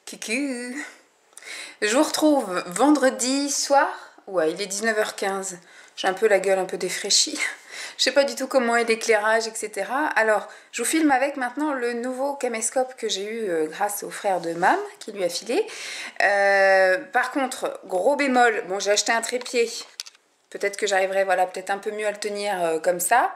Coucou. Je vous retrouve vendredi soir. Ouais, il est 19h15. J'ai un peu la gueule un peu défraîchie. Je sais pas du tout comment est l'éclairage, etc. Alors, je vous filme avec maintenant le nouveau caméscope que j'ai eu grâce au frère de Mam qui lui a filé. Par contre, gros bémol, bon, j'ai acheté un trépied. Peut-être que j'arriverai, voilà, peut-être un peu mieux à le tenir comme ça.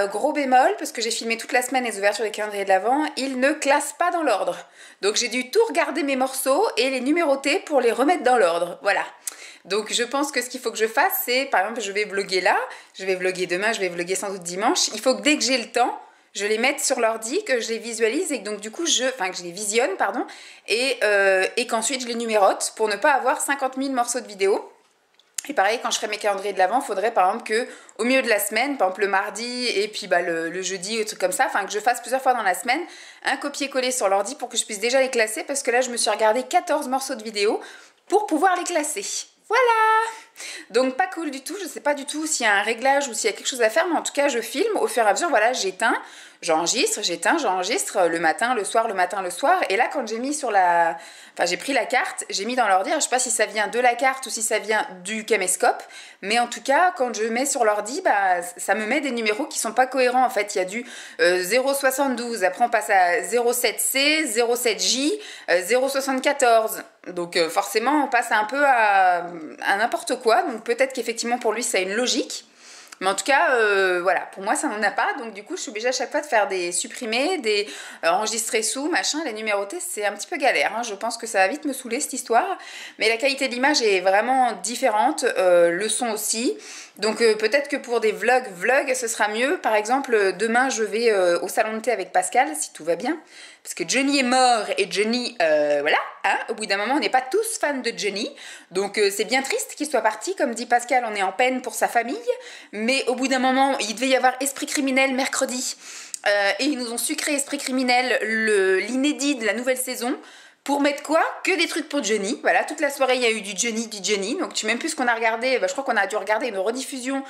Gros bémol, parce que j'ai filmé toute la semaine les ouvertures des calendriers de l'Avent, il ne classe pas dans l'ordre. Donc j'ai dû tout regarder mes morceaux et les numéroter pour les remettre dans l'ordre. Voilà. Donc je pense que ce qu'il faut que je fasse, c'est, par exemple, je vais vlogger là, je vais vlogger demain, je vais vlogger sans doute dimanche. Il faut que dès que j'ai le temps, je les mette sur l'ordi, que je les visualise et que donc du coup, que je les visionne, pardon, et qu'ensuite je les numérote pour ne pas avoir 50 000 morceaux de vidéo. Et pareil, quand je ferai mes calendriers de l'Avent, il faudrait par exemple que au milieu de la semaine, par exemple le mardi et puis le jeudi ou truc comme ça, enfin que je fasse plusieurs fois dans la semaine un copier-coller sur l'ordi pour que je puisse déjà les classer, parce que là je me suis regardé 14 morceaux de vidéo pour pouvoir les classer. Voilà! Donc pas cool du tout, je sais pas du tout s'il y a un réglage ou s'il y a quelque chose à faire, mais en tout cas je filme au fur et à mesure, voilà, j'éteins, j'enregistre le matin, le soir, le matin, le soir, et là quand j'ai mis sur la... Enfin j'ai pris la carte, j'ai mis dans l'ordi, je sais pas si ça vient de la carte ou si ça vient du caméscope, mais en tout cas quand je mets sur l'ordi, bah, ça me met des numéros qui sont pas cohérents en fait, il y a du 0,72, après on passe à 0,7C, 0,7J, 0,74, donc forcément on passe un peu à n'importe quoi, donc peut-être qu'effectivement pour lui ça a une logique. Mais en tout cas, voilà, pour moi ça n'en a pas, donc du coup je suis obligée à chaque fois de faire des supprimer, des enregistrer sous, machin, les numéroter, c'est un petit peu galère, hein. Je pense que ça va vite me saouler cette histoire, mais la qualité de l'image est vraiment différente, le son aussi, donc peut-être que pour des vlogs, ce sera mieux. Par exemple, demain je vais au salon de thé avec Pascal, si tout va bien, parce que Johnny est mort et Johnny, voilà, hein, au bout d'un moment on n'est pas tous fans de Johnny, donc c'est bien triste qu'il soit parti, comme dit Pascal, on est en peine pour sa famille, mais au bout d'un moment il devait y avoir Esprit criminel mercredi, et ils nous ont sucré Esprit criminel, l'inédit de la nouvelle saison, pour mettre quoi? Que des trucs pour Johnny. Voilà, toute la soirée il y a eu du Johnny, donc tu sais même plus ce qu'on a regardé, bah, je crois qu'on a dû regarder une rediffusion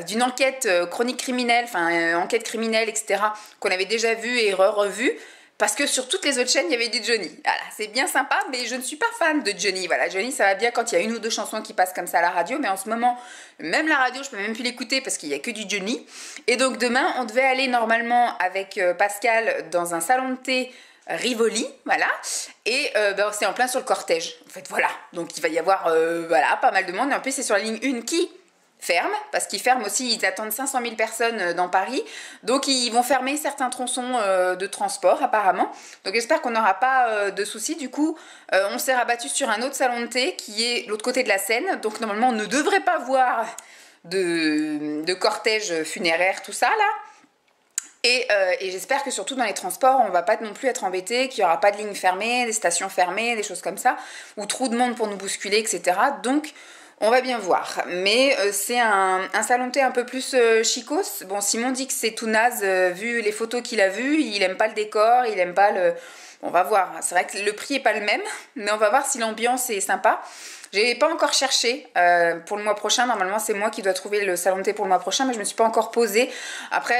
d'une enquête chronique criminelle, enfin enquête criminelle, etc., qu'on avait déjà vue et revue. Parce que sur toutes les autres chaînes, il y avait du Johnny. Voilà, c'est bien sympa, mais je ne suis pas fan de Johnny. Voilà, Johnny, ça va bien quand il y a une ou deux chansons qui passent comme ça à la radio, mais en ce moment, même la radio, je peux même plus l'écouter parce qu'il n'y a que du Johnny. Et donc demain, on devait aller normalement avec Pascal dans un salon de thé Rivoli, voilà, et ben, c'est en plein sur le cortège. En fait, voilà, donc il va y avoir voilà, pas mal de monde. Et en plus, c'est sur la ligne 1 qui ferme, parce qu'ils ferment aussi, ils attendent 500 000 personnes dans Paris, donc ils vont fermer certains tronçons de transport apparemment, donc j'espère qu'on n'aura pas de soucis. Du coup on s'est rabattu sur un autre salon de thé qui est l'autre côté de la Seine, donc normalement on ne devrait pas voir de cortège funéraire, tout ça là. Et j'espère que surtout dans les transports, on va pas non plus être embêté, qu'il n'y aura pas de lignes fermées, des stations fermées, des choses comme ça, ou trop de monde pour nous bousculer, etc. Donc on va bien voir, mais c'est un salon de thé un peu plus chicos. Bon, Simon dit que c'est tout naze, vu les photos qu'il a vues, il aime pas le décor, il aime pas le... On va voir, c'est vrai que le prix est pas le même, mais on va voir si l'ambiance est sympa. J'ai pas encore cherché pour le mois prochain, normalement c'est moi qui dois trouver le salon de thé pour le mois prochain, mais je me suis pas encore posée. Après,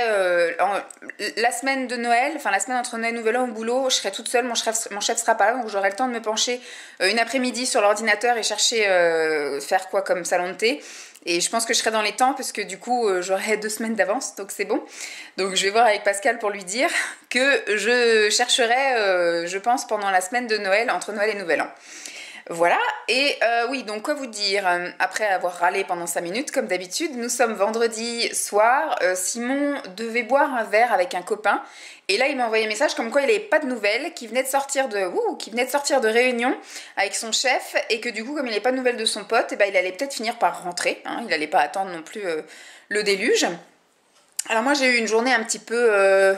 la semaine de Noël, enfin la semaine entre Noël et Nouvel An au boulot, je serai toute seule, mon chef sera pas là, donc j'aurai le temps de me pencher une après-midi sur l'ordinateur et chercher faire quoi comme salon de thé. Et je pense que je serai dans les temps parce que du coup j'aurai 2 semaines d'avance, donc c'est bon. Donc je vais voir avec Pascal pour lui dire que je chercherai, je pense, pendant la semaine de Noël, entre Noël et Nouvel An. Voilà, et oui, donc quoi vous dire, après avoir râlé pendant 5 minutes, comme d'habitude, nous sommes vendredi soir, Simon devait boire un verre avec un copain, et là il m'a envoyé un message comme quoi il n'avait pas de nouvelles, qu'il venait de sortir de réunion avec son chef, et que du coup comme il n'avait pas de nouvelles de son pote, et ben, il allait peut-être finir par rentrer, hein, il n'allait pas attendre non plus le déluge. Alors moi j'ai eu une journée un petit peu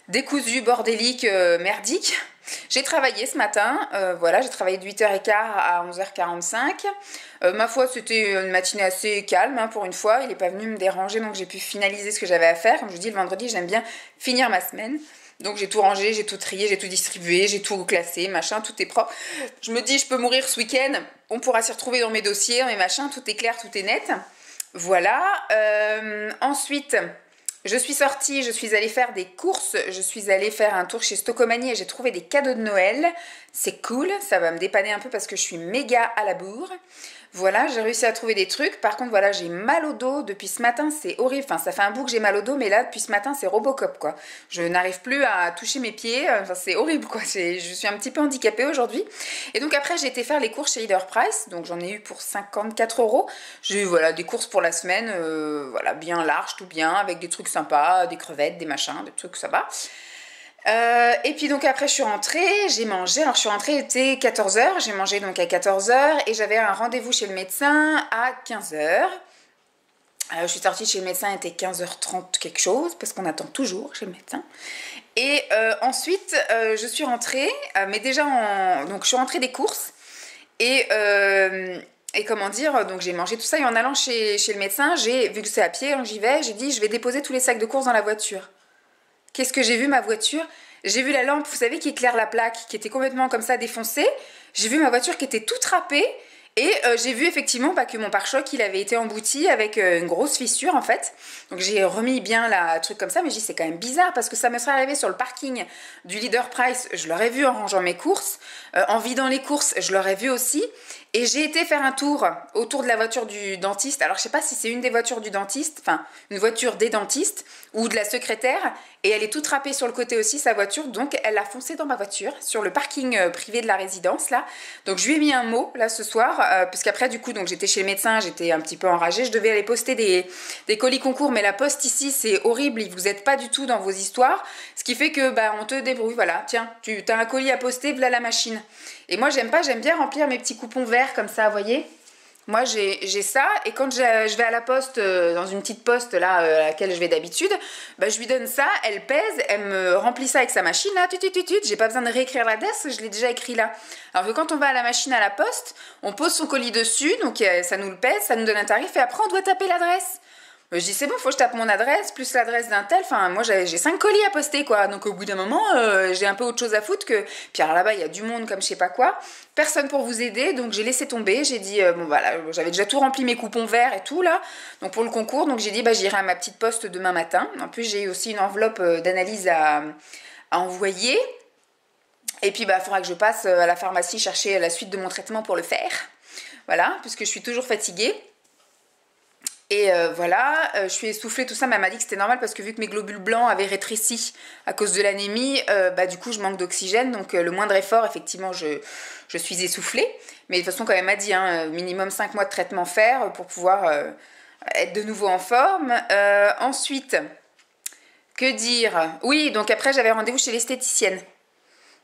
décousue, bordélique, merdique. J'ai travaillé ce matin, voilà, j'ai travaillé de 8h15 à 11h45. Ma foi, c'était une matinée assez calme, hein, pour une fois. Il n'est pas venu me déranger, donc j'ai pu finaliser ce que j'avais à faire. Comme je vous dis, le vendredi, j'aime bien finir ma semaine. Donc j'ai tout rangé, j'ai tout trié, j'ai tout distribué, j'ai tout classé, machin, tout est propre. Je me dis, je peux mourir ce week-end, on pourra s'y retrouver dans mes dossiers, dans mes machins, tout est clair, tout est net. Voilà. Ensuite... Je suis sortie, je suis allée faire des courses, je suis allée faire un tour chez Stocomanie et j'ai trouvé des cadeaux de Noël. C'est cool, ça va me dépanner un peu parce que je suis méga à la bourre. Voilà, j'ai réussi à trouver des trucs. Par contre, voilà, j'ai mal au dos depuis ce matin, c'est horrible. Enfin, ça fait un bout que j'ai mal au dos, mais là, depuis ce matin, c'est Robocop, quoi. Je n'arrive plus à toucher mes pieds. Enfin, c'est horrible, quoi. Je suis un petit peu handicapée aujourd'hui. Et donc après, j'ai été faire les courses chez Leader Price. Donc j'en ai eu pour 54 euros. J'ai eu, voilà, des courses pour la semaine, voilà, bien large, tout bien, avec des trucs sympas, des crevettes, des machins, des trucs, ça va. Et puis donc après je suis rentrée, j'ai mangé, alors je suis rentrée, il était 14h, j'ai mangé donc à 14h et j'avais un rendez-vous chez le médecin à 15h. Je suis sortie chez le médecin, il était 15h30 quelque chose, parce qu'on attend toujours chez le médecin. Et ensuite je suis rentrée, mais déjà donc je suis rentrée des courses et comment dire, donc j'ai mangé tout ça et en allant chez le médecin, vu que c'est à pied, j'y vais, j'ai dit je vais déposer tous les sacs de courses dans la voiture. Qu'est-ce que j'ai vu ma voiture? J'ai vu la lampe, vous savez, qui éclaire la plaque, qui était complètement comme ça défoncée. J'ai vu ma voiture qui était toute râpée. Et j'ai vu effectivement que mon pare-choc il avait été embouti avec une grosse fissure en fait. Donc j'ai remis bien la truc comme ça, mais j'ai dit c'est quand même bizarre parce que ça me serait arrivé sur le parking du Leader Price, je l'aurais vu en rangeant mes courses, en vidant les courses, je l'aurais vu aussi. Et j'ai été faire un tour autour de la voiture du dentiste. Alors je sais pas si c'est une des voitures du dentiste, enfin une voiture des dentistes ou de la secrétaire. Et elle est toute râpée sur le côté aussi sa voiture, donc elle a foncé dans ma voiture sur le parking privé de la résidence là. Donc je lui ai mis un mot là ce soir, parce qu'après du coup donc j'étais chez le médecin, j'étais un petit peu enragée, je devais aller poster des colis concours, mais la poste ici c'est horrible, ils vous aident pas du tout dans vos histoires, ce qui fait que bah on te débrouille, voilà, tiens, tu as un colis à poster, voilà la machine. Et moi j'aime pas, j'aime bien remplir mes petits coupons verts comme ça, vous voyez. Moi j'ai ça et quand je vais à la poste, dans une petite poste là à laquelle je vais d'habitude, bah, je lui donne ça, elle pèse, elle me remplit ça avec sa machine là, j'ai pas besoin de réécrire l'adresse, je l'ai déjà écrit là. Alors que quand on va à la machine à la poste, on pose son colis dessus, donc ça nous le pèse, ça nous donne un tarif et après on doit taper l'adresse. Je dis c'est bon, faut que je tape mon adresse, plus l'adresse d'un tel, enfin moi j'ai 5 colis à poster quoi, donc au bout d'un moment j'ai un peu autre chose à foutre que, puis alors là-bas il y a du monde comme je sais pas quoi, personne pour vous aider, donc j'ai laissé tomber, j'ai dit bon voilà, j'avais déjà tout rempli mes coupons verts et tout là, donc pour le concours, donc j'ai dit bah j'irai à ma petite poste demain matin, en plus j'ai aussi une enveloppe d'analyse à envoyer, et puis bah il faudra que je passe à la pharmacie chercher la suite de mon traitement pour le faire, voilà, puisque je suis toujours fatiguée. Et voilà, je suis essoufflée, tout ça, mais elle m'a dit que c'était normal parce que vu que mes globules blancs avaient rétréci à cause de l'anémie, bah, du coup je manque d'oxygène, donc le moindre effort, effectivement, je suis essoufflée. Mais de toute façon, comme elle m'a dit, hein, minimum 5 mois de traitement faire pour pouvoir être de nouveau en forme. Ensuite, que dire? Oui, donc après j'avais rendez-vous chez l'esthéticienne.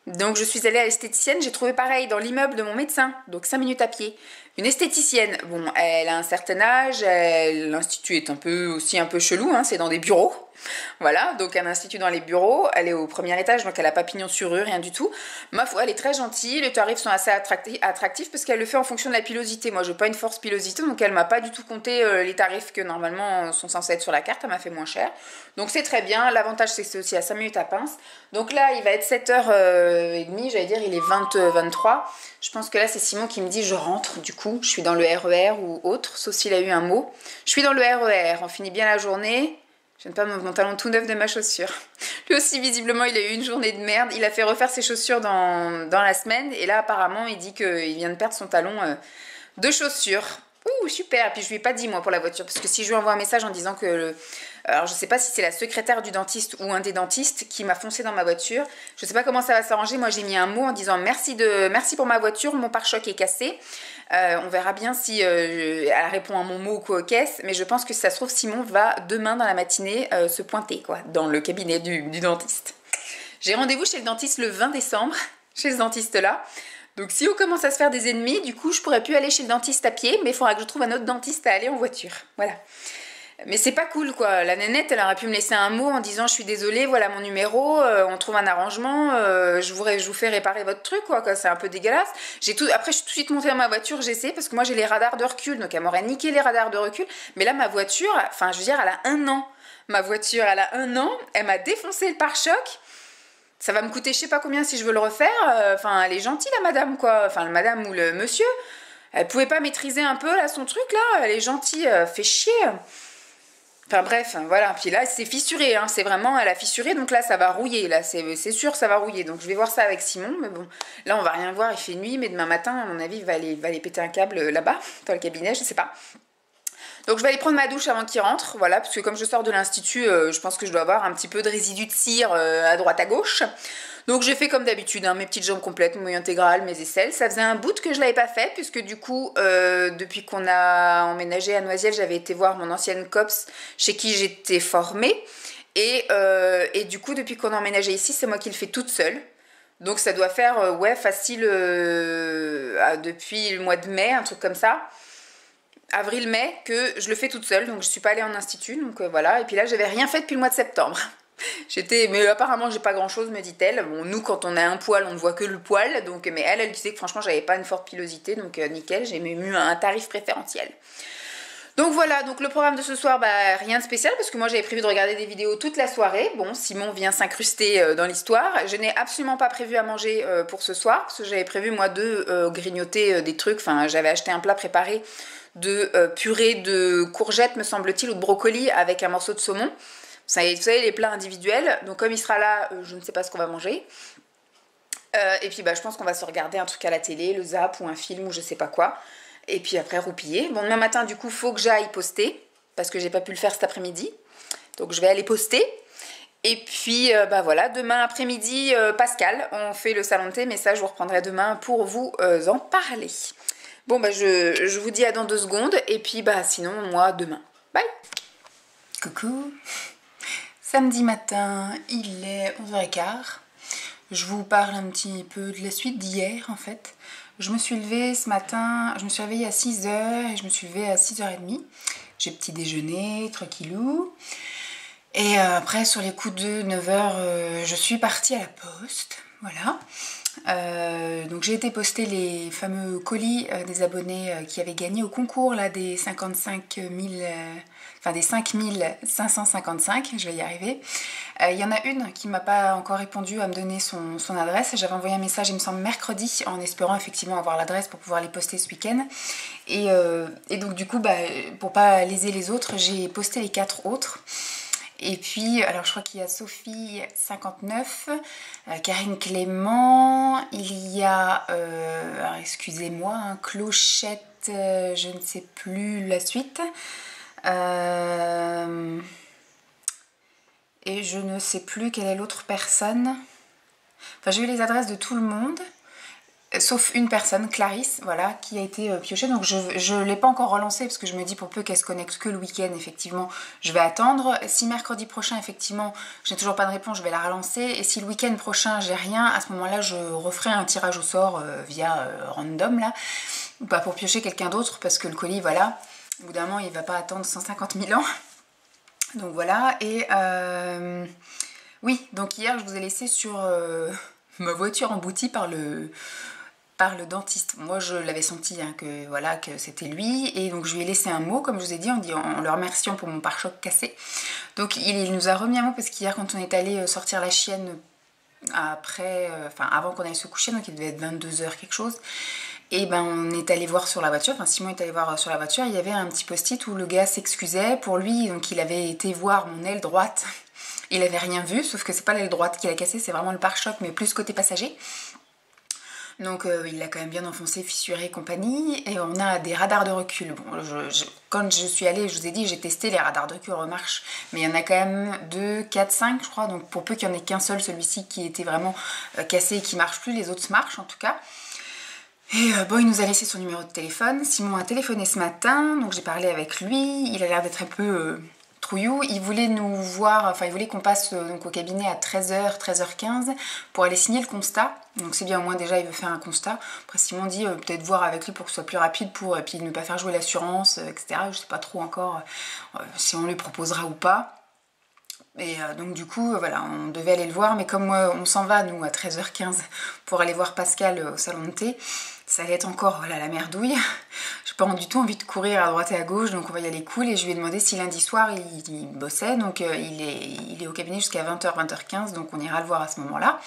Donc je suis allée à l'esthéticienne, j'ai trouvé pareil dans l'immeuble de mon médecin, donc 5 minutes à pied. Une esthéticienne, bon, elle a un certain âge, l'institut est aussi un peu chelou, hein, c'est dans des bureaux. Voilà, donc un institut dans les bureaux, elle est au premier étage, donc elle n'a pas pignon sur rue, rien du tout. Ma foi, elle est très gentille, les tarifs sont assez attractifs parce qu'elle le fait en fonction de la pilosité. Moi, je n'ai pas une force pilosité, donc elle m'a pas du tout compté les tarifs que normalement sont censés être sur la carte, elle m'a fait moins cher. Donc c'est très bien, l'avantage c'est que c'est aussi à 5 minutes à pince. Donc là, il va être 7h30, j'allais dire, il est 23. Je pense que là, c'est Simon qui me dit je rentre, du coup, je suis dans le RER ou autre, sauf s'il a eu un mot. Je suis dans le RER, on finit bien la journée. Je n'aime pas mon talon tout neuf de ma chaussure. Lui aussi, visiblement, il a eu une journée de merde. Il a fait refaire ses chaussures dans la semaine. Et là, apparemment, il dit qu'il vient de perdre son talon de chaussure. Ouh, super. Et puis, je lui ai pas dit, moi, pour la voiture. Parce que si je lui envoie un message en disant que... Alors, je sais pas si c'est la secrétaire du dentiste ou un des dentistes qui m'a foncé dans ma voiture. Je sais pas comment ça va s'arranger. Moi, j'ai mis un mot en disant merci pour ma voiture. Mon pare-choc est cassé. On verra bien si elle répond à mon mot ou quoi aux caisses, mais je pense que si ça se trouve, Simon va demain dans la matinée se pointer quoi, dans le cabinet du dentiste. J'ai rendez-vous chez le dentiste le 20 décembre, chez ce dentiste là. Donc si on commence à se faire des ennemis, du coup je pourrais plus aller chez le dentiste à pied, mais il faudra que je trouve un autre dentiste à aller en voiture. Voilà. Mais c'est pas cool quoi, la nénette elle aurait pu me laisser un mot en disant je suis désolée, voilà mon numéro, on trouve un arrangement, je vous fais réparer votre truc quoi, c'est un peu dégueulasse. Après je suis tout de suite montée dans ma voiture, j'essaie parce que moi j'ai les radars de recul, donc elle m'aurait niqué les radars de recul, mais là ma voiture, enfin je veux dire elle a 1 an, ma voiture elle a 1 an, elle m'a défoncé le pare-choc, ça va me coûter je sais pas combien si je veux le refaire, enfin elle est gentille la madame quoi, enfin la madame ou le monsieur, elle pouvait pas maîtriser un peu là son truc là, elle est gentille, fait chier. Enfin bref, voilà. Puis là, c'est fissuré, hein. C'est vraiment, elle a fissuré, donc là, ça va rouiller. Là, c'est sûr, ça va rouiller. Donc je vais voir ça avec Simon, mais bon, là, on va rien voir. Il fait nuit, mais demain matin, à mon avis, il va aller péter un câble là-bas, dans le cabinet, je sais pas. Donc je vais aller prendre ma douche avant qu'il rentre, voilà, parce que comme je sors de l'institut, je pense que je dois avoir un petit peu de résidus de cire à droite à gauche. Donc j'ai fait comme d'habitude, hein, mes petites jambes complètes, mouille intégrale, mes aisselles. Ça faisait un bout que je l'avais pas fait, puisque du coup, depuis qu'on a emménagé à Noisiel, j'avais été voir mon ancienne copse chez qui j'étais formée. Et du coup, depuis qu'on a emménagé ici, c'est moi qui le fais toute seule. Donc ça doit faire, ouais, facile depuis le mois de mai, un truc comme ça. Avril-mai, que je le fais toute seule, donc je suis pas allée en institut, donc voilà. Et puis là, j'avais rien fait depuis le mois de septembre. Mais apparemment j'ai pas grand chose, me dit-elle. Bon, nous quand on a un poil on ne voit que le poil, donc, mais elle disait que franchement j'avais pas une forte pilosité, donc nickel, j'ai même eu un tarif préférentiel. Donc voilà, donc le programme de ce soir, bah rien de spécial parce que moi j'avais prévu de regarder des vidéos toute la soirée. Bon, Simon vient s'incruster dans l'histoire. Je n'ai absolument pas prévu à manger pour ce soir parce que j'avais prévu moi de grignoter des trucs, enfin j'avais acheté un plat préparé de purée de courgettes me semble-t-il ou de brocoli avec un morceau de saumon. Vous savez, les plats individuels. Donc comme il sera là, je ne sais pas ce qu'on va manger. Et puis bah, je pense qu'on va se regarder un truc à la télé, le Zap ou un film ou je sais pas quoi. Et puis après roupiller. Bon, demain matin, du coup, faut que j'aille poster. Parce que j'ai pas pu le faire cet après-midi. Donc je vais aller poster. Et puis bah voilà, demain après-midi, Pascal, on fait le salon de thé. Mais ça, je vous reprendrai demain pour vous en parler. Bon, bah je vous dis à dans 2 secondes. Et puis bah sinon, moi, demain. Bye. Coucou. Samedi matin, il est 11h15. Je vous parle un petit peu de la suite d'hier en fait. Je me suis levée ce matin, je me suis réveillée à 6h et je me suis levée à 6h30. J'ai petit déjeuner, tranquillou. Et après, sur les coups de 9h, je suis partie à la poste. Voilà. Donc j'ai été poster les fameux colis des abonnés qui avaient gagné au concours là, des 55 000... Enfin des 5555, je vais y arriver. Il y en a une qui m'a pas encore répondu à me donner son adresse. J'avais envoyé un message, il me semble, mercredi, en espérant effectivement avoir l'adresse pour pouvoir les poster ce week-end. Et donc du coup, bah, pour pas léser les autres, j'ai posté les 4 autres. Et puis, alors je crois qu'il y a Sophie 59, Karine Clément, il y a, excusez-moi, Clochette, je ne sais plus la suite. Et je ne sais plus quelle est l'autre personne. Enfin, j'ai eu les adresses de tout le monde, sauf une personne, Clarisse, voilà, qui a été piochée. Donc je ne l'ai pas encore relancée parce que je me dis pour peu qu'elle se connecte que le week-end, effectivement, je vais attendre. Si mercredi prochain, effectivement, je n'ai toujours pas de réponse, je vais la relancer. Et si le week-end prochain, j'ai rien, à ce moment-là, je referai un tirage au sort via random, là, pas pour piocher quelqu'un d'autre parce que le colis, voilà. Au bout d'un moment, il ne va pas attendre 150 000 ans. Donc voilà, et oui, donc hier, je vous ai laissé sur ma voiture emboutie par le dentiste. Moi, je l'avais senti hein, que, voilà, que c'était lui, et donc je lui ai laissé un mot, comme je vous ai dit, en le remerciant pour mon pare-choc cassé. Donc il nous a remis un mot, parce qu'hier, quand on est allé sortir la chienne, après, avant qu'on aille se coucher, donc il devait être 22h quelque chose, et ben on est allé voir sur la voiture, enfin Simon est allé voir sur la voiture, il y avait un petit post-it où le gars s'excusait pour lui, donc il avait été voir mon aile droite, il avait rien vu, sauf que c'est pas l'aile droite qui l'a cassé, c'est vraiment le pare-choc, mais plus côté passager. Donc il l'a quand même bien enfoncé, fissuré et compagnie, et on a des radars de recul. Bon, quand je suis allée, je vous ai dit, j'ai testé les radars de recul remarche, mais il y en a quand même 2, 4, 5 je crois, donc pour peu qu'il n'y en ait qu'un seul, celui-ci qui était vraiment cassé et qui marche plus, les autres marchent en tout cas. Et bon, il nous a laissé son numéro de téléphone. Simon a téléphoné ce matin, donc j'ai parlé avec lui. Il a l'air d'être un peu trouillou. Il voulait nous voir, enfin il voulait qu'on passe donc au cabinet à 13h, 13h15 pour aller signer le constat. Donc c'est bien, au moins déjà il veut faire un constat. Après Simon dit peut-être voir avec lui pour que ce soit plus rapide pour puis ne pas faire jouer l'assurance, etc. Je sais pas trop encore si on lui proposera ou pas. Et donc du coup, voilà, on devait aller le voir, mais comme on s'en va, nous, à 13h15 pour aller voir Pascal au salon de thé, ça allait être encore, voilà, la merdouille. J'ai pas du tout envie de courir à droite et à gauche, donc on va y aller cool. Et je lui ai demandé si lundi soir, il bossait, donc il est au cabinet jusqu'à 20h, 20h15, donc on ira le voir à ce moment-là.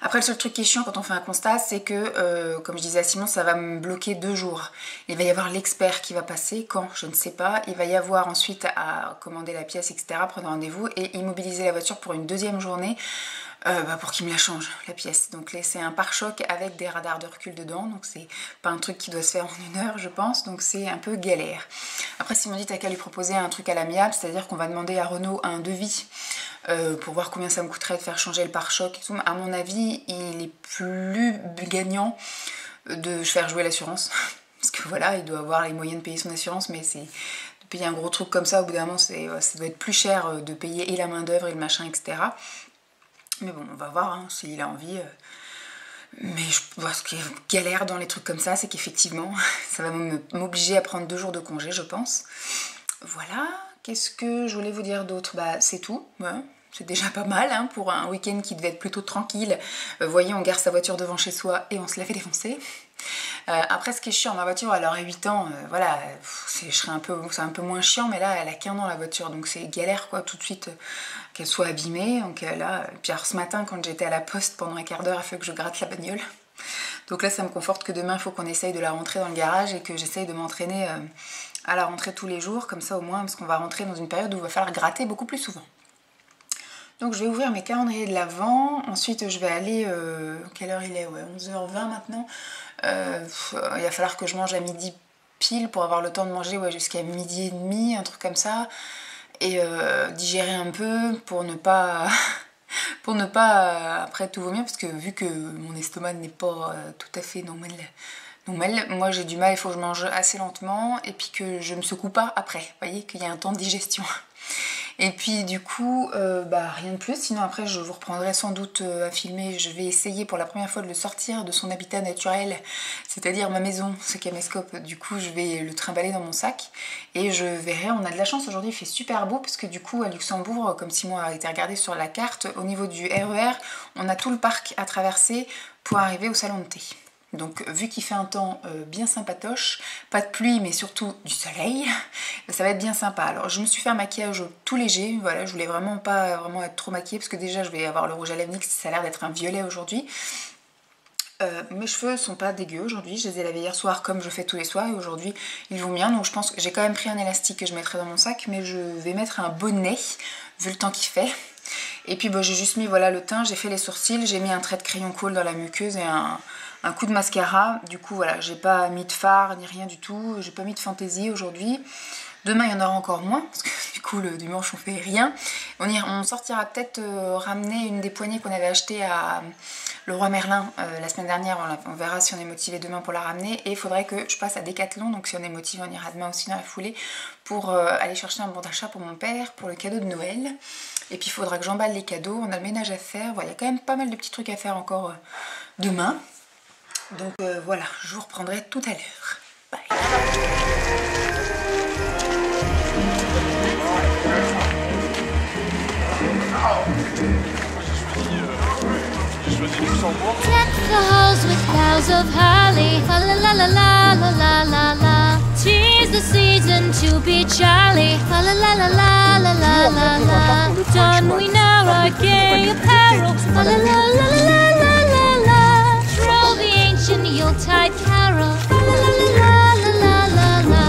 Après le seul truc qui est chiant quand on fait un constat, c'est que comme je disais à Simon, ça va me bloquer 2 jours. Il va y avoir l'expert qui va passer, quand je ne sais pas. Il va y avoir ensuite à commander la pièce, etc., prendre rendez-vous et immobiliser la voiture pour une 2e journée. Pour qu'il me la change, la pièce. Donc là c'est un pare-choc avec des radars de recul dedans, donc c'est pas un truc qui doit se faire en 1 heure je pense, donc c'est un peu galère. Après Simon dit t'as qu'à lui proposer un truc à l'amiable, c'est-à-dire qu'on va demander à Renault un devis pour voir combien ça me coûterait de faire changer le pare-choc et tout. À mon avis il est plus gagnant de faire jouer l'assurance, parce que voilà, il doit avoir les moyens de payer son assurance, mais c'est... de payer un gros truc comme ça, au bout d'un moment ça doit être plus cher de payer et la main d'œuvre et le machin, etc. Mais bon, on va voir hein, s'il a envie. Mais ce qui est galère dans les trucs comme ça, c'est qu'effectivement, ça va m'obliger à prendre 2 jours de congé, je pense. Voilà. Qu'est-ce que je voulais vous dire d'autre? Bah, c'est tout. Ouais. C'est déjà pas mal hein, pour un week-end qui devait être plutôt tranquille. Voyez, on gare sa voiture devant chez soi et on se la fait défoncer. Après, ce qui est chiant, ma voiture, elle aurait 8 ans, voilà, c'est un peu moins chiant, mais là, elle a qu'1 an la voiture, donc c'est galère, quoi, tout de suite, qu'elle soit abîmée. Donc là, puis alors, ce matin, quand j'étais à la poste pendant un quart d'heure, il a fallu que je gratte la bagnole. Donc là, ça me conforte que demain, il faut qu'on essaye de la rentrer dans le garage et que j'essaye de m'entraîner à la rentrée tous les jours, comme ça au moins, parce qu'on va rentrer dans une période où il va falloir gratter beaucoup plus souvent. Donc je vais ouvrir mes calendriers de l'Avent, ensuite je vais aller, quelle heure il est, ouais, 11h20 maintenant. Il va falloir que je mange à midi pile pour avoir le temps de manger ouais, jusqu'à 12h30, un truc comme ça, et digérer un peu pour ne pas après tout vomir, parce que vu que mon estomac n'est pas tout à fait normal, moi j'ai du mal, il faut que je mange assez lentement et puis que je me secoue pas après, vous voyez qu'il y a un temps de digestion. Et puis du coup, rien de plus, sinon après je vous reprendrai sans doute à filmer, je vais essayer pour la première fois de le sortir de son habitat naturel, c'est-à-dire ma maison, ce caméscope, du coup je vais le trimballer dans mon sac et je verrai, on a de la chance aujourd'hui, il fait super beau parce que du coup à Luxembourg, comme Simon a été regardé sur la carte, au niveau du RER, on a tout le parc à traverser pour arriver au salon de thé. Donc vu qu'il fait un temps bien sympatoche, pas de pluie mais surtout du soleil, ça va être bien sympa. Alors je me suis fait un maquillage tout léger, voilà, je voulais vraiment pas être trop maquillée parce que déjà je vais avoir le rouge à lèvres NYX, ça a l'air d'être un violet aujourd'hui. Mes cheveux sont pas dégueux aujourd'hui, je les ai lavés hier soir comme je fais tous les soirs et aujourd'hui ils vont bien, donc je pense que j'ai quand même pris un élastique que je mettrai dans mon sac, mais je vais mettre un bonnet vu le temps qu'il fait. Et puis j'ai juste mis voilà le teint, j'ai fait les sourcils, j'ai mis un trait de crayon cool dans la muqueuse et un coup de mascara. Du coup voilà, j'ai pas mis de fard ni rien du tout, j'ai pas mis de fantaisie aujourd'hui. Demain il y en aura encore moins parce que du coup le dimanche on fait rien. On sortira peut-être ramener une des poignées qu'on avait achetées à Leroy Merlin la semaine dernière. On verra si on est motivé demain pour la ramener, et il faudrait que je passe à Decathlon, donc si on est motivé on ira demain aussi dans la foulée pour aller chercher un bon d'achat pour mon père pour le cadeau de Noël. Et puis il faudra que j'emballe les cadeaux, on a le ménage à faire, voilà, il y a quand même pas mal de petits trucs à faire encore demain. Donc voilà, je vous reprendrai tout à l'heure. Bye. Deck the halls with boughs of holly, fa la la la la la la la la. 'Tis the season to be jolly, fa la la la la la la la la. Don we now our gay apparel, fa la la la la la la la. Troll the ancient Yuletide carol, fa la la la la la la la.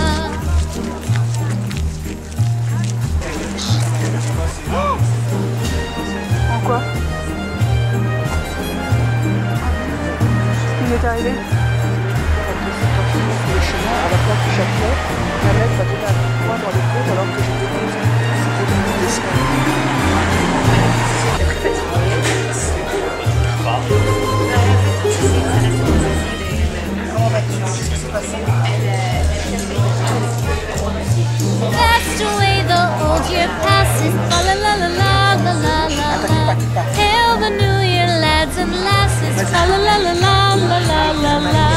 En quoi? Il est arrivé. Le chemin à la place du Châtelet, la lettre va donner un coup de poing dans les côtes alors que je dépose des That's the way the old year passes, fa la la la la la la la la. Hail the new year, lads and lasses, fa la la la la la la la la.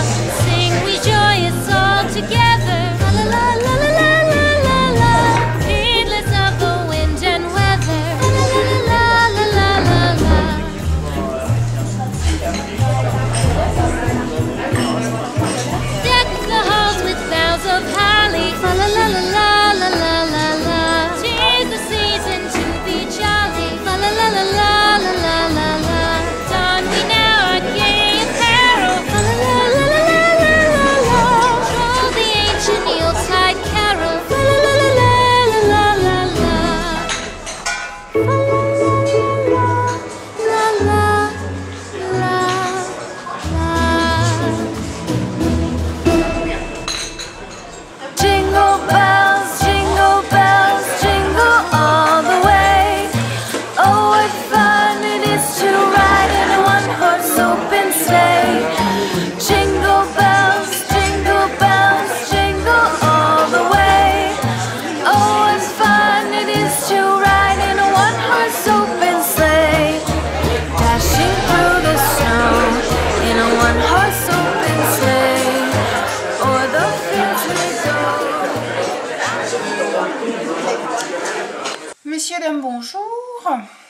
Sing we joyous all together, fa la la la la la la la la. Heedless of the wind and weather, fa la la la la la la la. Deck the halls with boughs of holly, fa la la la la la la la la. 'Tis the season to be jolly, fa la la la la la la la la. Don we now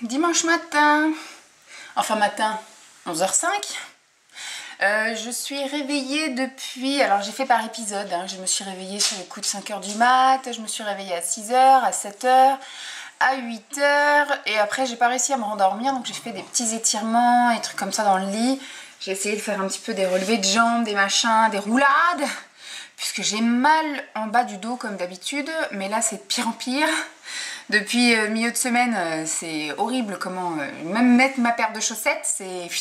dimanche matin, enfin matin, 11h05. Je suis réveillée depuis, alors j'ai fait par épisode, hein, je me suis réveillée sur les coups de 5h du mat, je me suis réveillée à 6h, à 7h, à 8h, et après j'ai pas réussi à me rendormir, donc j'ai fait des petits étirements et trucs comme ça dans le lit. J'ai essayé de faire un petit peu des relevés de jambes, des machins, des roulades, puisque j'ai mal en bas du dos comme d'habitude, mais là c'est de pire en pire. Depuis milieu de semaine, c'est horrible comment même mettre ma paire de chaussettes,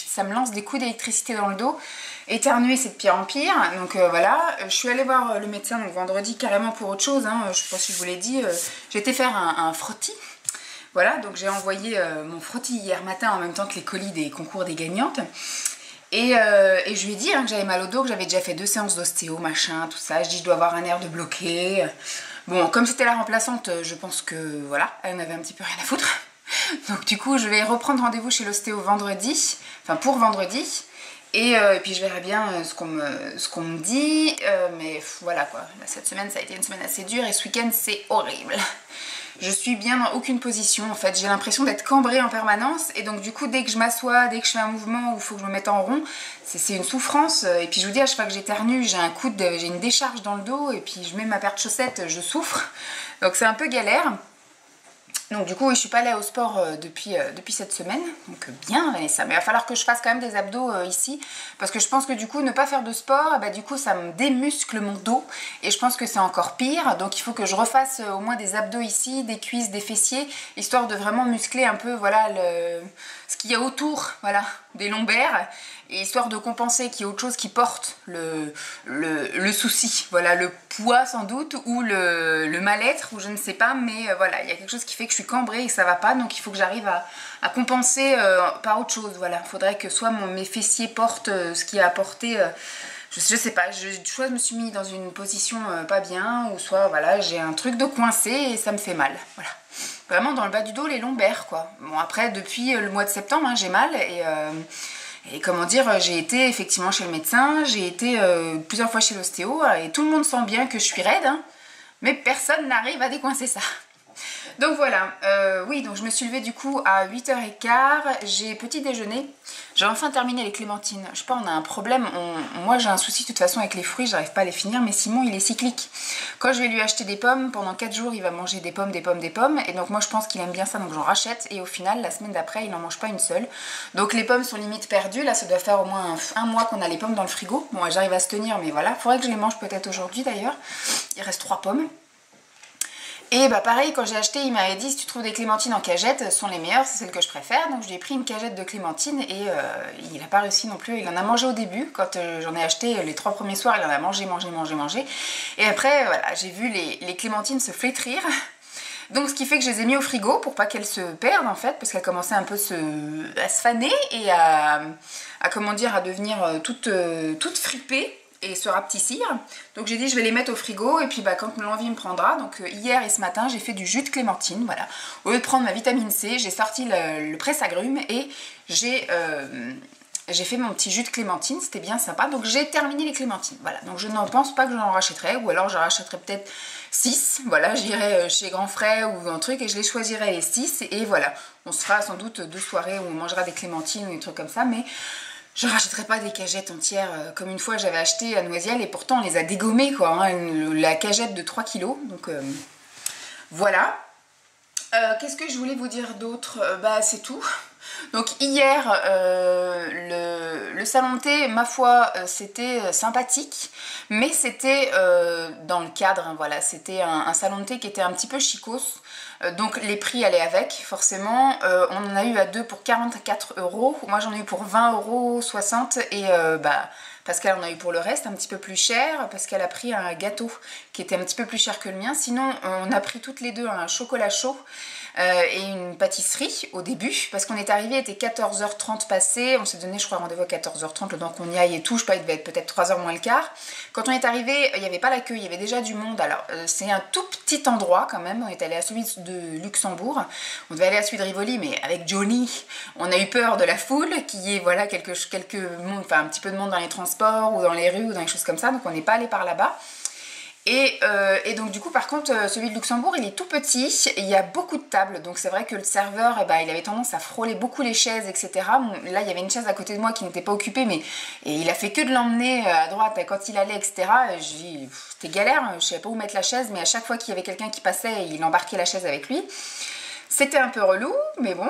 ça me lance des coups d'électricité dans le dos. Éternuer, c'est de pire en pire. Donc voilà, je suis allée voir le médecin donc vendredi carrément pour autre chose. Hein. Je sais pas si je vous l'ai dit, j'ai été faire un frottis. Voilà, donc j'ai envoyé mon frottis hier matin en même temps que les colis des concours des gagnantes. Et je lui ai dit hein, que j'avais mal au dos, que j'avais déjà fait 2 séances d'ostéo, machin, tout ça. Je dis je dois avoir un nerf de bloqué. Bon, comme c'était la remplaçante, je pense que voilà, elle en avait un petit peu rien à foutre. Donc du coup, je vais reprendre rendez-vous chez l'ostéo vendredi, enfin pour vendredi. Et puis je verrai bien ce qu'on me dit. Mais voilà quoi, là, cette semaine ça a été une semaine assez dure et ce week-end c'est horrible. Je suis bien dans aucune position en fait, j'ai l'impression d'être cambrée en permanence et donc du coup dès que je m'assois, dès que je fais un mouvement où il faut que je me mette en rond, c'est une souffrance et puis je vous dis à chaque fois que j'éternue, j'ai une décharge dans le dos et puis je mets ma paire de chaussettes, je souffre, donc c'est un peu galère. Donc du coup oui, je suis pas allée au sport depuis cette semaine, donc bien Vanessa, mais il va falloir que je fasse quand même des abdos ici, parce que je pense que du coup ne pas faire de sport, bah, du coup ça me démuscle mon dos, et je pense que c'est encore pire, donc il faut que je refasse au moins des abdos ici, des cuisses, des fessiers, histoire de vraiment muscler un peu voilà, ce qu'il y a autour voilà, des lombaires, et histoire de compenser qu'il y ait autre chose qui porte le souci, voilà, le poids sans doute, ou le mal-être, ou je ne sais pas, mais voilà, il y a quelque chose qui fait que je suis cambrée et que ça va pas, donc il faut que j'arrive à compenser par autre chose, voilà. Il faudrait que soit mes fessiers portent ce qui a apporté, je sais pas, soit je me suis mis dans une position pas bien, ou soit voilà, j'ai un truc de coincé et ça me fait mal, voilà. Vraiment dans le bas du dos, les lombaires, quoi. Bon après, depuis le mois de septembre, hein, j'ai mal, et comment dire, j'ai été effectivement chez le médecin, j'ai été plusieurs fois chez l'ostéo, et tout le monde sent bien que je suis raide, hein, mais personne n'arrive à décoincer ça. Donc voilà, oui, donc je me suis levée du coup à 8h15, j'ai petit déjeuner, j'ai enfin terminé les clémentines. Je sais pas, on a un problème, moi j'ai un souci de toute façon avec les fruits, j'arrive pas à les finir, mais Simon il est cyclique. Quand je vais lui acheter des pommes, pendant 4 jours il va manger des pommes, des pommes, des pommes, et donc moi je pense qu'il aime bien ça, donc j'en rachète, et au final la semaine d'après il n'en mange pas une seule. Donc les pommes sont limite perdues, là ça doit faire au moins un mois qu'on a les pommes dans le frigo. Bon j'arrive à se tenir, mais voilà, faudrait que je les mange peut-être aujourd'hui d'ailleurs. Il reste 3 pommes. Et bah pareil, quand j'ai acheté, il m'avait dit si tu trouves des clémentines en cagette, ce sont les meilleures, c'est celles que je préfère. Donc je lui ai pris une cagette de clémentines et il n'a pas réussi non plus. Il en a mangé au début, quand j'en ai acheté les 3 premiers soirs, il en a mangé. Et après, voilà, j'ai vu les clémentines se flétrir. Donc ce qui fait que je les ai mis au frigo pour pas qu'elles se perdent en fait, parce qu'elles commençaient un peu à se faner et à comment dire, à devenir toutes fripées et se rapetissir. Donc j'ai dit je vais les mettre au frigo et puis bah, quand l'envie me prendra. Donc hier et ce matin j'ai fait du jus de clémentine, voilà. Au lieu de prendre ma vitamine C, j'ai sorti le presse-agrumes et j'ai fait mon petit jus de clémentine, c'était bien sympa. Donc j'ai terminé les clémentines, voilà. Donc je n'en pense pas que j'en rachèterai, ou alors j'en rachèterai peut-être 6, voilà, j'irai chez Grand Frais ou un truc et je les choisirai les 6 et voilà. On se fera sans doute 2 soirées où on mangera des clémentines ou des trucs comme ça, mais je rachèterai pas des cagettes entières comme une fois j'avais acheté à Noisiel et pourtant on les a dégommées quoi, hein, la cagette de 3 kilos, donc voilà. Qu'est-ce que je voulais vous dire d'autre? Bah c'est tout. Donc hier, le salon de thé, ma foi, c'était sympathique, mais c'était dans le cadre, hein, voilà, c'était un salon de thé qui était un petit peu chicos, donc les prix allaient avec, forcément. On en a eu à 2 pour 44 €, moi j'en ai eu pour 20,60 € et bah... Pascal en a eu pour le reste un petit peu plus cher. Pascal a pris un gâteau qui était un petit peu plus cher que le mien. Sinon, on a pris toutes les deux un chocolat chaud et une pâtisserie au début. Parce qu'on est arrivé, il était 14h30 passé. On s'est donné, je crois, rendez-vous à 14h30, le temps qu'on y aille et tout. Je sais pas, il devait être peut-être 3h moins le quart. Quand on est arrivé, il n'y avait pas la queue, il y avait déjà du monde. Alors, c'est un tout petit endroit quand même. On est allé à celui de Luxembourg. On devait aller à celui de Rivoli, mais avec Johnny, on a eu peur de la foule, qui est, voilà, quelques monde, enfin un petit peu de monde dans les transports ou dans les rues ou dans les choses comme ça. Donc, on n'est pas allé par là-bas. Et donc du coup par contre celui de Luxembourg il est tout petit, il y a beaucoup de tables, donc c'est vrai que le serveur il avait tendance à frôler beaucoup les chaises, etc. Bon, là il y avait une chaise à côté de moi qui n'était pas occupée, mais et il a fait que de l'emmener à droite quand il allait, etc. C'était galère, je savais pas où mettre la chaise, mais à chaque fois qu'il y avait quelqu'un qui passait il embarquait la chaise avec lui. C'était un peu relou, mais bon.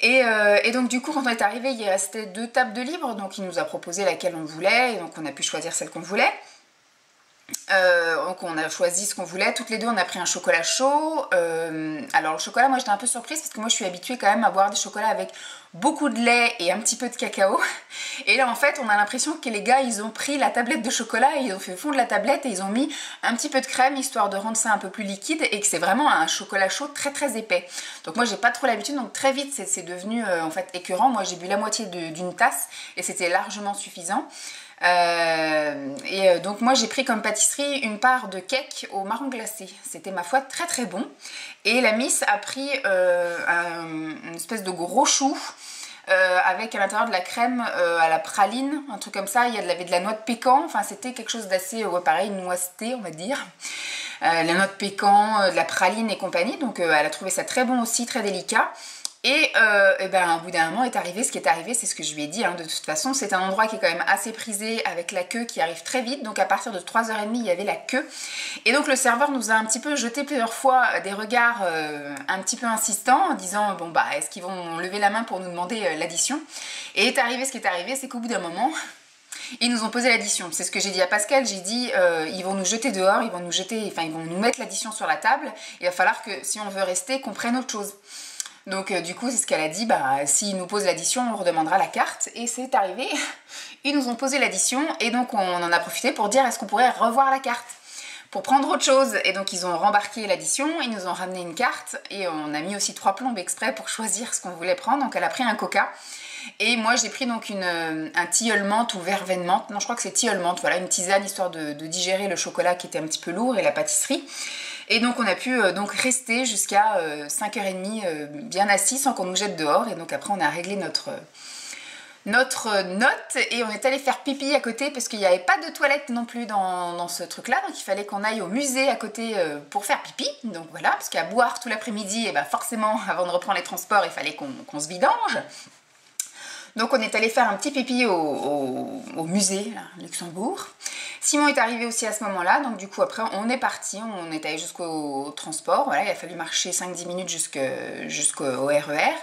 Et donc du coup quand on est arrivé il restait 2 tables de libre, donc il nous a proposé laquelle on voulait, et donc on a pu choisir celle qu'on voulait. Donc on a choisi ce qu'on voulait, toutes les deux on a pris un chocolat chaud. Alors le chocolat, moi j'étais un peu surprise parce que moi je suis habituée quand même à boire des chocolats avec beaucoup de lait et un petit peu de cacao, et là en fait on a l'impression que les gars ils ont pris la tablette de chocolat et ils ont fait fondre la tablette et ils ont mis un petit peu de crème histoire de rendre ça un peu plus liquide, et que c'est vraiment un chocolat chaud très très épais. Donc moi j'ai pas trop l'habitude, donc très vite c'est devenu en fait écœurant. Moi j'ai bu la moitié d'une tasse et c'était largement suffisant. Donc moi j'ai pris comme pâtisserie une part de cake au marron glacé, c'était ma foi très très bon. Et la miss a pris une espèce de gros chou avec à l'intérieur de la crème à la praline, un truc comme ça. Il y avait de la noix de pécan, enfin c'était quelque chose d'assez pareil, noiseté on va dire. La noix de pécan, de la praline et compagnie, donc elle a trouvé ça très bon aussi, très délicat. Et au bout d'un moment est arrivé ce qui est arrivé, c'est ce que je lui ai dit, hein, de toute façon c'est un endroit qui est quand même assez prisé, avec la queue qui arrive très vite, donc à partir de 3h30 il y avait la queue, et donc le serveur nous a un petit peu jeté plusieurs fois des regards un petit peu insistants en disant bon bah est-ce qu'ils vont lever la main pour nous demander l'addition, et est arrivé ce qui est arrivé, c'est qu'au bout d'un moment ils nous ont posé l'addition. C'est ce que j'ai dit à Pascal, j'ai dit ils vont nous jeter dehors, ils vont nous mettre l'addition sur la table, il va falloir que si on veut rester qu'on prenne autre chose. Donc du coup c'est ce qu'elle a dit, s'ils nous posent l'addition on redemandera la carte, et c'est arrivé, ils nous ont posé l'addition et donc on en a profité pour dire est-ce qu'on pourrait revoir la carte pour prendre autre chose, et donc ils ont rembarqué l'addition, ils nous ont ramené une carte et on a mis aussi 3 plombes exprès pour choisir ce qu'on voulait prendre. Donc elle a pris un coca et moi j'ai pris donc un tilleul menthe ou verveine menthe, non je crois que c'est tilleul menthe, voilà, une tisane histoire de digérer le chocolat qui était un petit peu lourd et la pâtisserie. Et donc on a pu donc rester jusqu'à 5h30 bien assis sans qu'on nous jette dehors, et donc après on a réglé notre note et on est allé faire pipi à côté parce qu'il n'y avait pas de toilette non plus dans ce truc là, donc il fallait qu'on aille au musée à côté pour faire pipi. Donc voilà, parce qu'à boire tout l'après-midi, et forcément avant de reprendre les transports il fallait qu'on se vidange. Donc on est allé faire un petit pipi au musée, là, Luxembourg. Simon est arrivé aussi à ce moment-là, donc du coup après on est parti, on est allé jusqu'au transport, voilà, il a fallu marcher 5-10 minutes jusqu'au RER.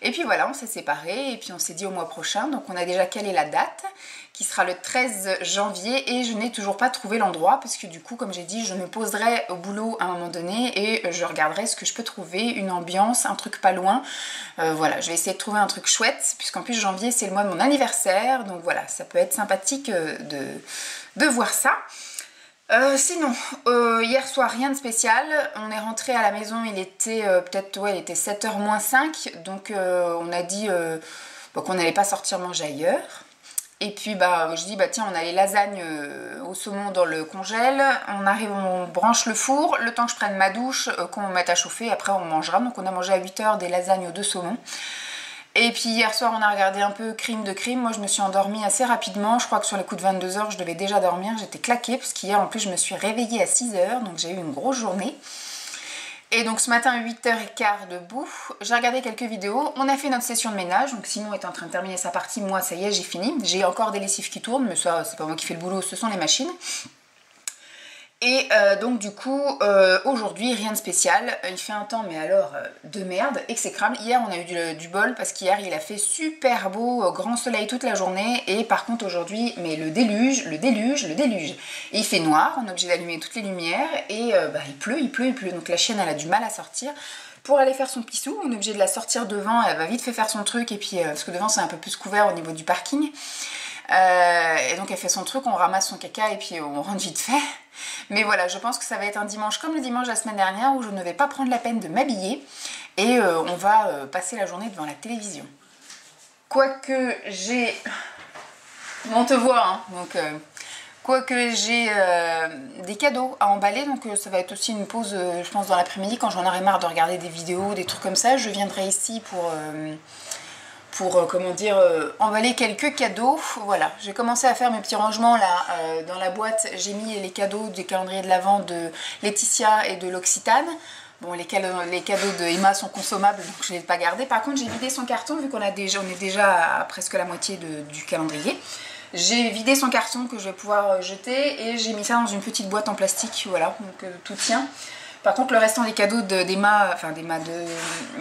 Et puis voilà, on s'est séparés et puis on s'est dit au mois prochain, donc on a déjà calé la date, qui sera le 13 janvier, et je n'ai toujours pas trouvé l'endroit, parce que du coup, comme j'ai dit, je me poserai au boulot à un moment donné et je regarderai ce que je peux trouver, une ambiance, un truc pas loin. Voilà, je vais essayer de trouver un truc chouette, puisqu'en plus janvier c'est le mois de mon anniversaire, donc voilà, ça peut être sympathique de voir ça. Sinon, hier soir, rien de spécial. On est rentré à la maison, il était il était 7h moins 5, donc on a dit qu'on n'allait pas sortir manger ailleurs. Et puis je dis tiens, on a les lasagnes au saumon dans le congèle, on arrive, on branche le four, le temps que je prenne ma douche, qu'on mette à chauffer, après on mangera. Donc on a mangé à 8h des lasagnes aux 2 saumons. Et puis hier soir on a regardé un peu Crime de Crime. Moi je me suis endormie assez rapidement, je crois que sur les coups de 22h je devais déjà dormir, j'étais claquée parce qu'hier en plus je me suis réveillée à 6h, donc j'ai eu une grosse journée. Et donc ce matin 8h15 debout, j'ai regardé quelques vidéos, on a fait notre session de ménage, donc Simon est en train de terminer sa partie, moi ça y est j'ai fini, j'ai encore des lessives qui tournent, mais ça c'est pas moi qui fais le boulot, ce sont les machines. Et donc du coup aujourd'hui rien de spécial, il fait un temps mais alors de merde, exécrable. Hier on a eu du bol parce qu'hier il a fait super beau, grand soleil toute la journée, et par contre aujourd'hui mais le déluge, et il fait noir, on est obligé d'allumer toutes les lumières et il pleut, donc la chienne elle a du mal à sortir. Pour aller faire son pissou, on est obligé de la sortir devant, elle va vite fait faire son truc, et puis parce que devant c'est un peu plus couvert au niveau du parking. Et donc elle fait son truc, on ramasse son caca et puis on rentre vite fait. Mais voilà, je pense que ça va être un dimanche comme le dimanche de la semaine dernière, où je ne vais pas prendre la peine de m'habiller et on va passer la journée devant la télévision. Quoique j'ai... On te voit, hein, donc... Quoique j'ai des cadeaux à emballer, donc ça va être aussi une pause, je pense, dans l'après-midi, quand j'en aurai marre de regarder des vidéos, des trucs comme ça. Je viendrai ici pour comment dire, emballer quelques cadeaux. Voilà, j'ai commencé à faire mes petits rangements là. Dans la boîte, j'ai mis les cadeaux du calendrier de l'Avent de Laetitia et de l'Occitane. Bon, les cadeaux de Emma sont consommables, donc je ne les ai pas gardés. Par contre, j'ai vidé son carton, vu qu'on est déjà à presque la moitié du calendrier. J'ai vidé son carton que je vais pouvoir jeter et j'ai mis ça dans une petite boîte en plastique, voilà, donc tout tient. Par contre, le restant des cadeaux de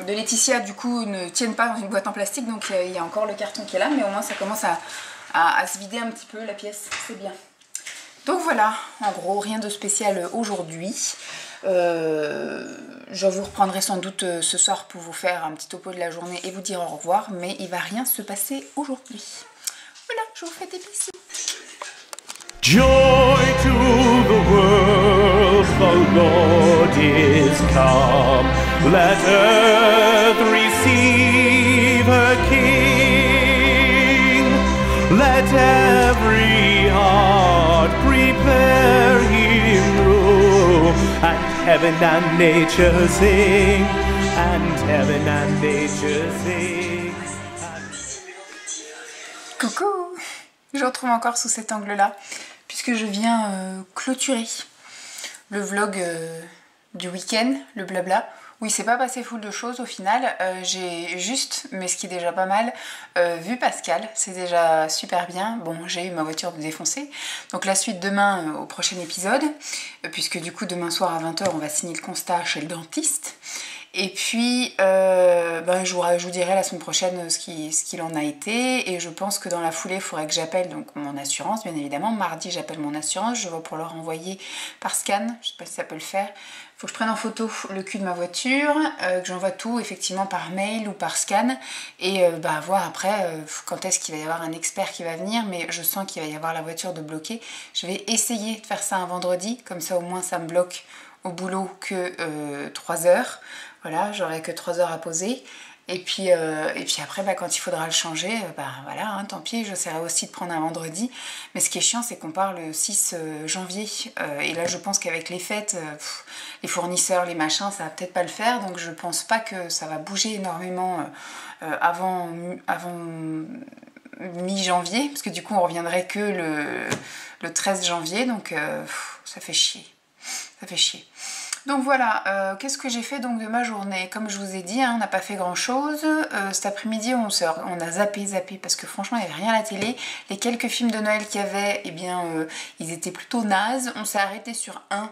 Laetitia, du coup, ne tiennent pas dans une boîte en plastique, donc il y a encore le carton qui est là, mais au moins ça commence à se vider un petit peu la pièce, c'est bien. Donc voilà, en gros, rien de spécial aujourd'hui. Je vous reprendrai sans doute ce soir pour vous faire un petit topo de la journée et vous dire au revoir, mais il va rien se passer aujourd'hui. Voilà, je vous fais des bisous. Joy to the world, the Lord is come. Let earth receive her King. Let every heart prepare him room. And heaven and nature sing. And heaven and nature sing. Coucou! Je retrouve encore sous cet angle-là, puisque je viens clôturer le vlog du week-end, le blabla. Oui, c'est pas passé full de choses au final. J'ai juste, mais ce qui est déjà pas mal, vu Pascal. C'est déjà super bien. Bon, j'ai eu ma voiture défoncée. Donc la suite demain au prochain épisode, puisque du coup demain soir à 20 h on va signer le constat chez le dentiste. Et puis, je vous dirai la semaine prochaine ce qu'il en a été. Et je pense que dans la foulée, il faudrait que j'appelle donc mon assurance, bien évidemment. Mardi, j'appelle mon assurance. Je vais pour leur envoyer par scan. Je ne sais pas si ça peut le faire. Il faut que je prenne en photo le cul de ma voiture, que j'envoie tout effectivement par mail ou par scan. Et voir après quand est-ce qu'il va y avoir un expert qui va venir. Mais je sens qu'il va y avoir la voiture de bloquer. Je vais essayer de faire ça un vendredi. Comme ça, au moins, ça me bloque au boulot que 3 heures. Voilà, j'aurai que 3 heures à poser. Et puis après, quand il faudra le changer, voilà, hein, tant pis, j'essaierai aussi de prendre un vendredi. Mais ce qui est chiant, c'est qu'on part le 6 janvier. Et là, je pense qu'avec les fêtes, les fournisseurs, les machins, ça va peut-être pas le faire. Donc je pense pas que ça va bouger énormément avant mi-janvier. Parce que du coup, on reviendrait que le 13 janvier. Donc ça fait chier. Ça fait chier. Donc voilà, qu'est-ce que j'ai fait donc de ma journée? Comme je vous ai dit, hein, on n'a pas fait grand chose. Cet après-midi, on a zappé parce que franchement, il n'y avait rien à la télé. Les quelques films de Noël qu'il y avait, eh bien, ils étaient plutôt nazes. On s'est arrêté sur un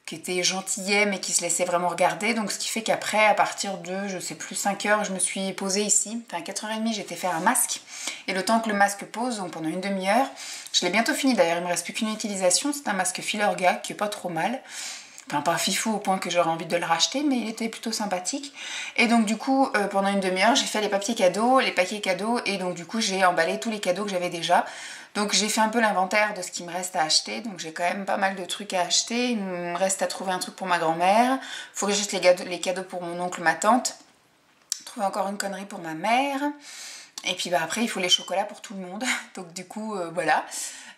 qui était gentillet mais qui se laissait vraiment regarder. Donc ce qui fait qu'après, à partir de, je sais plus, 5 h, je me suis posée ici. Enfin, à 4 h30, j'étais faire un masque. Et le temps que le masque pose, donc pendant une demi-heure, je l'ai bientôt fini d'ailleurs, il me reste plus qu'une utilisation. C'est un masque Filorga qui est pas trop mal. Enfin, pas fifou au point que j'aurais envie de le racheter, mais il était plutôt sympathique. Et donc du coup, pendant une demi-heure, j'ai fait les paquets cadeaux, et donc du coup, j'ai emballé tous les cadeaux que j'avais déjà. Donc j'ai fait un peu l'inventaire de ce qui me reste à acheter, donc j'ai quand même pas mal de trucs à acheter. Il me reste à trouver un truc pour ma grand-mère, faut que j'achète les cadeaux pour mon oncle, ma tante, trouver encore une connerie pour ma mère, et puis après, il faut les chocolats pour tout le monde, donc du coup, voilà.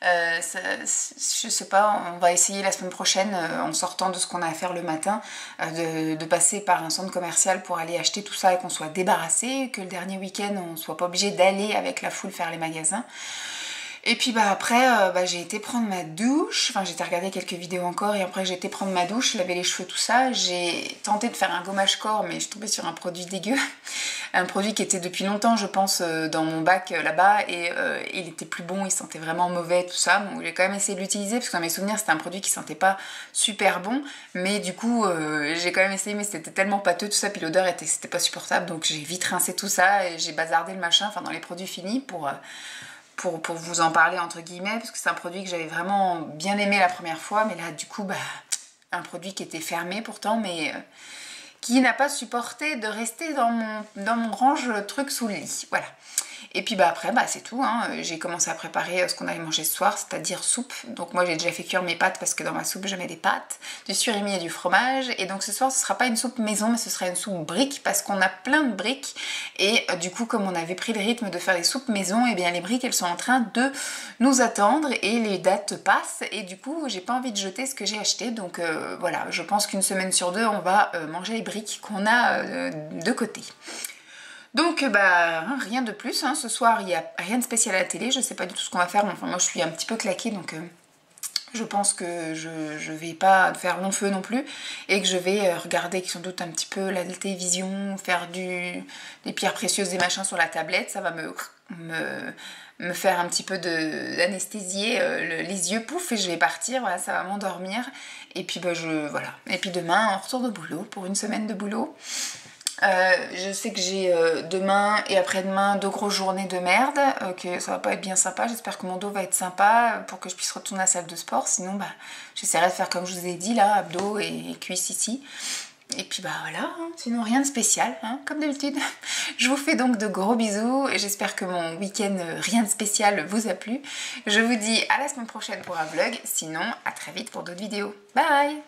Je sais pas, on va essayer la semaine prochaine en sortant de ce qu'on a à faire le matin de passer par un centre commercial pour aller acheter tout ça et qu'on soit débarrassé, que le dernier week-end on soit pas obligé d'aller avec la foule faire les magasins. Et puis après, j'ai été prendre ma douche, enfin j'ai été regarder quelques vidéos encore et après j'ai été prendre ma douche, laver les cheveux, tout ça. J'ai tenté de faire un gommage corps mais je suis tombée sur un produit dégueu, un produit qui était depuis longtemps je pense dans mon bac là-bas et il était plus bon, il sentait vraiment mauvais, tout ça. Bon, j'ai quand même essayé de l'utiliser parce que dans mes souvenirs c'était un produit qui sentait pas super bon, mais du coup j'ai quand même essayé mais c'était tellement pâteux tout ça, puis l'odeur c'était pas supportable, donc j'ai vite rincé tout ça et j'ai bazardé le machin, enfin dans les produits finis pour vous en parler entre guillemets, parce que c'est un produit que j'avais vraiment bien aimé la première fois, mais là du coup un produit qui était fermé pourtant, mais qui n'a pas supporté de rester dans mon range truc sous le lit, voilà. Et puis après c'est tout, hein. J'ai commencé à préparer ce qu'on allait manger ce soir, c'est-à-dire soupe. Donc moi j'ai déjà fait cuire mes pâtes parce que dans ma soupe je mets des pâtes, du surimi et du fromage. Et donc ce soir ce sera pas une soupe maison mais ce sera une soupe brique parce qu'on a plein de briques. Et du coup comme on avait pris le rythme de faire les soupes maison, et bien les briques elles sont en train de nous attendre et les dates passent. Et du coup j'ai pas envie de jeter ce que j'ai acheté. Donc voilà, je pense qu'une semaine sur deux on va manger les briques qu'on a de côté. Donc bah rien de plus, hein. Ce soir il n'y a rien de spécial à la télé, je sais pas du tout ce qu'on va faire, enfin moi je suis un petit peu claquée donc je pense que je vais pas faire long feu non plus et que je vais regarder sans doute un petit peu la télévision, faire des pierres précieuses, des machins sur la tablette, ça va me faire un petit peu d'anesthésier les yeux, pouf, et je vais partir, voilà, ça va m'endormir et puis bah voilà. Et puis demain on retourne au boulot pour une semaine de boulot. Je sais que j'ai demain et après-demain 2 grosses journées de merde, que ça va pas être bien sympa, j'espère que mon dos va être sympa pour que je puisse retourner à la salle de sport, sinon bah j'essaierai de faire comme je vous ai dit là, abdos et cuisses ici. Et puis bah voilà, hein, sinon rien de spécial, hein, comme d'habitude. Je vous fais donc de gros bisous et j'espère que mon week-end rien de spécial vous a plu. Je vous dis à la semaine prochaine pour un vlog, sinon à très vite pour d'autres vidéos. Bye!